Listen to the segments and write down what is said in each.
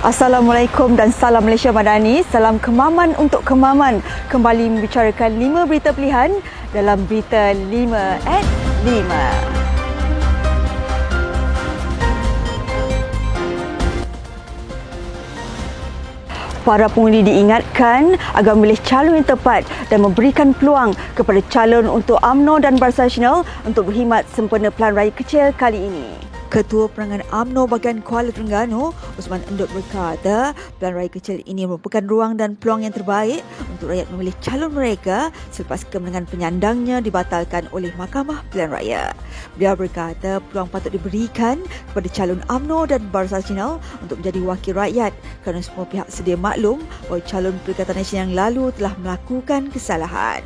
Assalamualaikum dan salam Malaysia Madani. Salam kemaman untuk kemaman. Kembali membicarakan 5 berita pilihan dalam Berita 5 at 5. Para pengundi diingatkan agar memilih calon yang tepat dan memberikan peluang kepada calon untuk UMNO dan Barisan Nasional untuk berkhidmat sempena Pilihan Raya Kecil kali ini. Ketua Perangan UMNO bahagian Kuala Terengganu, Osman Endut berkata, pilihan raya kecil ini merupakan ruang dan peluang yang terbaik untuk rakyat memilih calon mereka selepas kemenangan penyandangnya dibatalkan oleh Mahkamah Pilihan Raya. Beliau berkata, peluang patut diberikan kepada calon UMNO dan Barisan Nasional untuk menjadi wakil rakyat kerana semua pihak sedia maklum bahawa calon Perikatan Nasional yang lalu telah melakukan kesalahan.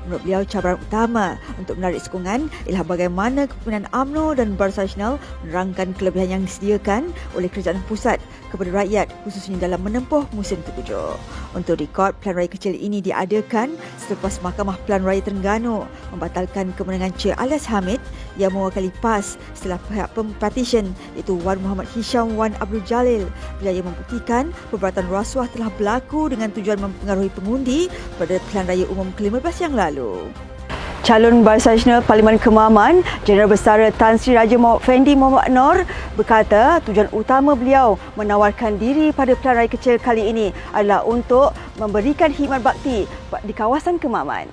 Menurut beliau, cabaran utama untuk menarik sokongan ialah bagaimana kepimpinan UMNO dan Barisan Nasional menerangkan kelebihan yang disediakan oleh kerajaan pusat kepada rakyat khususnya dalam menempuh musim terpujuk. Untuk rekod, pilihan raya kecil ini diadakan selepas Mahkamah Pilihan Raya Terengganu membatalkan kemenangan Cik Alias Hamid yang mewakili PAS setelah pihak pepartition iaitu Wan Muhammad Hisham Wan Abdul Jalil yang membuktikan perbuatan rasuah telah berlaku dengan tujuan mempengaruhi pengundi pada pilihan raya umum ke-15 yang lalu. Calon Barisan Nasional Parlimen Kemaman, Jeneral Besar Tan Sri Raja Fendi Mohamed Noor berkata tujuan utama beliau menawarkan diri pada pilihan raya kecil kali ini adalah untuk memberikan khidmat bakti di kawasan Kemaman.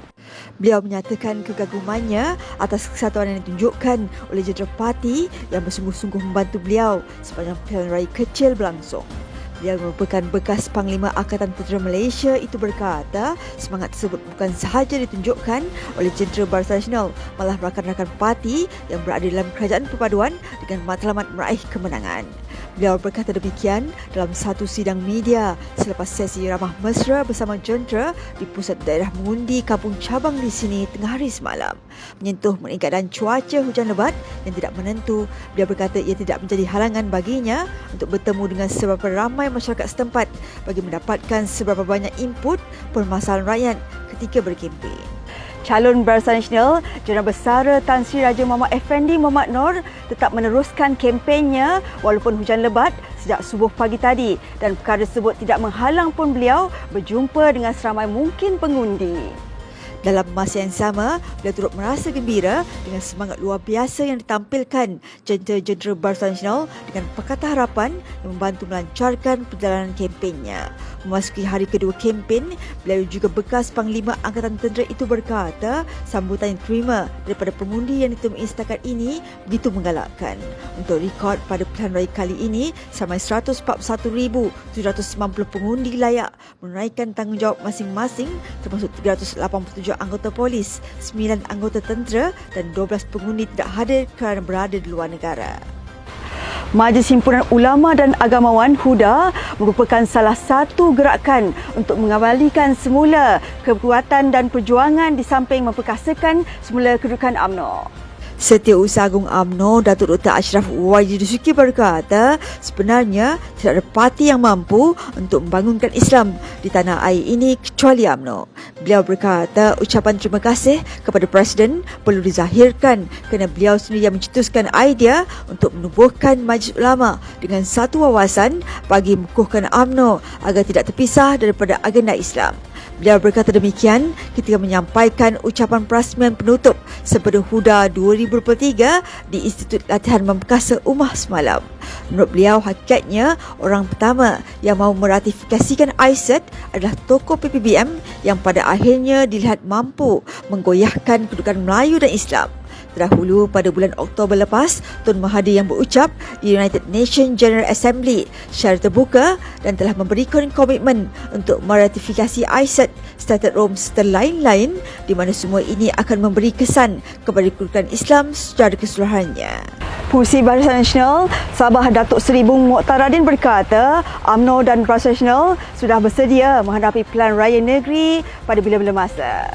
Beliau menyatakan kegagumannya atas kesatuan yang ditunjukkan oleh jentera parti yang bersungguh-sungguh membantu beliau sepanjang pilihan raya kecil berlangsung. Beliau merupakan bekas Panglima Angkatan Tentera Malaysia itu berkata semangat tersebut bukan sahaja ditunjukkan oleh jentera Barisan Nasional, malah rakan-rakan parti yang berada dalam kerajaan perpaduan dengan matlamat meraih kemenangan. Beliau berkata demikian dalam satu sidang media selepas sesi ramah mesra bersama jentera di pusat daerah mengundi Kampung Cabang di sini tengah hari semalam. Menyentuh meningkatkan cuaca hujan lebat yang tidak menentu, beliau berkata ia tidak menjadi halangan baginya untuk bertemu dengan seberapa ramai masyarakat setempat bagi mendapatkan seberapa banyak input permasalahan rakyat ketika berkempen. Calon Barisan Nasional, Jeneral Besar Tan Sri Raja Muhammad Effendi Mohamed Noor tetap meneruskan kempennya walaupun hujan lebat sejak subuh pagi tadi dan perkara tersebut tidak menghalang pun beliau berjumpa dengan seramai mungkin pengundi. Dalam masa yang sama, beliau turut merasa gembira dengan semangat luar biasa yang ditampilkan jentera-jentera Barisan Nasional dengan Pakatan Harapan yang membantu melancarkan perjalanan kempennya. Memasuki hari kedua kempen, beliau juga bekas Panglima Angkatan Tentera itu berkata sambutan yang diterima daripada pengundi yang ditemui setakat ini begitu menggalakkan. Untuk rekod pada pilihan raya kali ini, sampai 141,790 pengundi layak menunaikan tanggungjawab masing-masing termasuk 387 anggota polis, 9 anggota tentera dan 12 pengundi tidak hadir kerana berada di luar negara. Majlis Himpunan Ulama dan Agamawan HUDA merupakan salah satu gerakan untuk mengembalikan semula kekuatan dan perjuangan di samping memperkasakan semula kedudukan UMNO. Setiausaha Agung UMNO Datuk Dr. Ashraf Wajid Dusuki berkata sebenarnya tidak ada parti yang mampu untuk membangunkan Islam di tanah air ini kecuali UMNO. Beliau berkata ucapan terima kasih kepada Presiden perlu dizahirkan kerana beliau sendiri yang mencetuskan idea untuk menubuhkan Majlis Ulama dengan satu wawasan bagi mengukuhkan UMNO agar tidak terpisah daripada agenda Islam. Beliau berkata demikian ketika menyampaikan ucapan perasmian penutup sempena HUDA 2023 di Institut Latihan Memperkasa Ummah semalam. Menurut beliau, hakikatnya orang pertama yang mahu meratifikasikan ISET adalah tokoh PPBM yang pada akhirnya dilihat mampu menggoyahkan kedudukan Melayu dan Islam. Terdahulu pada bulan Oktober lepas, Tun Mahathir yang berucap di United Nations General Assembly secara terbuka dan telah memberikan komitmen untuk meratifikasi ISET, Statut Rome serta lain-lain di mana semua ini akan memberi kesan kepada kedudukan Islam secara keseluruhannya. Pengerusi Barisan Nasional Sabah Datuk Seri Bung Mokhtaradin berkata UMNO dan Barisan Nasional sudah bersedia menghadapi pilihan raya negeri pada bila-bila masa.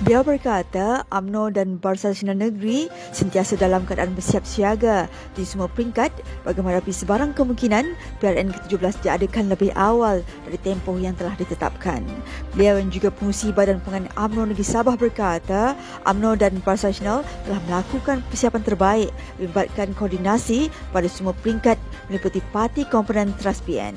Beliau berkata UMNO dan Barisan Nasional Negeri sentiasa dalam keadaan bersiap siaga di semua peringkat bagi menghadapi sebarang kemungkinan PRN ke-17 diadakan lebih awal dari tempoh yang telah ditetapkan. Beliau yang juga pengerusi Badan Pengangan UMNO Negeri Sabah berkata UMNO dan Barisan Nasional telah melakukan persiapan terbaik melibatkan koordinasi pada semua peringkat meliputi parti komponen Teras PN.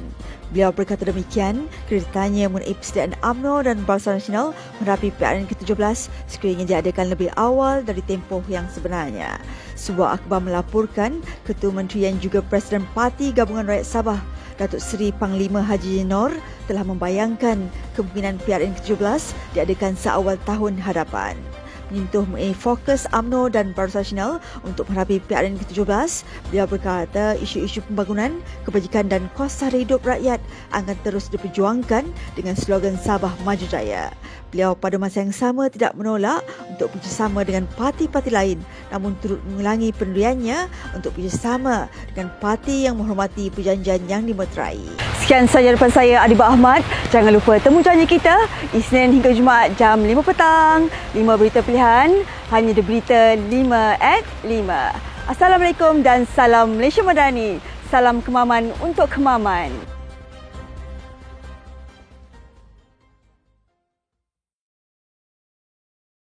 Beliau berkata demikian kerana ditanya mengenai persediaan UMNO dan Barisan Nasional menghadapi PRN ke-17 sekiranya diadakan lebih awal dari tempoh yang sebenarnya. Sebuah akhbar melaporkan Ketua Menteri yang juga Presiden Parti Gabungan Rakyat Sabah, Datuk Seri Panglima Haji Nur telah membayangkan kemungkinan PRN ke-17 diadakan seawal tahun hadapan. Menyentuh mengenai fokus UMNO dan Barisan Nasional untuk menghadapi PRN ke-17, beliau berkata isu-isu pembangunan, kebajikan dan kos sara hidup rakyat akan terus diperjuangkan dengan slogan Sabah Maju Jaya. Beliau pada masa yang sama tidak menolak untuk bekerjasama dengan parti-parti lain, namun turut mengulangi pendiriannya untuk bekerjasama dengan parti yang menghormati perjanjian yang dimeterai. Sekian sahaja daripada saya, Adibah Ahmad. Jangan lupa temu janji kita Isnin hingga Jumaat jam 5 petang. 5 berita pilihan, hanya di Berita 5@5. Assalamualaikum dan salam Malaysia Madani. Salam kemaman untuk kemaman.